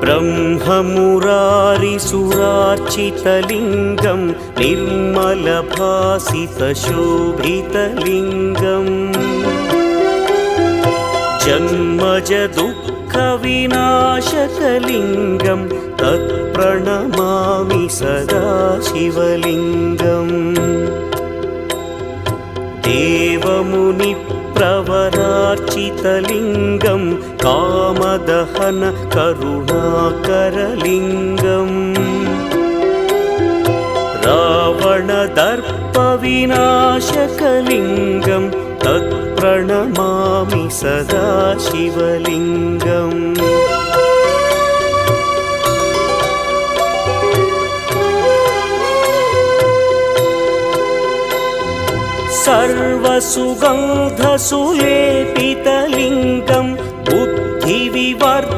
ब्रह्ममुरारिसुरार्चितलिङ्गं निर्मलभासितशोभितलिङ्गम् जन्मजदुःखविनाशकलिङ्गं तत्प्रणमामि सदा शिवलिङ्गम् देवमुनिप्रवरार्चितलिङ्गं कामदहन करुणाकरलिङ्गम् रावणदर्पविनाशकलिङ्गं तत्प्रणमामि सदा शिवलिङ्गम् सर्वसुगन्धसुलेपितलिङ्गं बुद्धिविवर्धकलिङ्गम्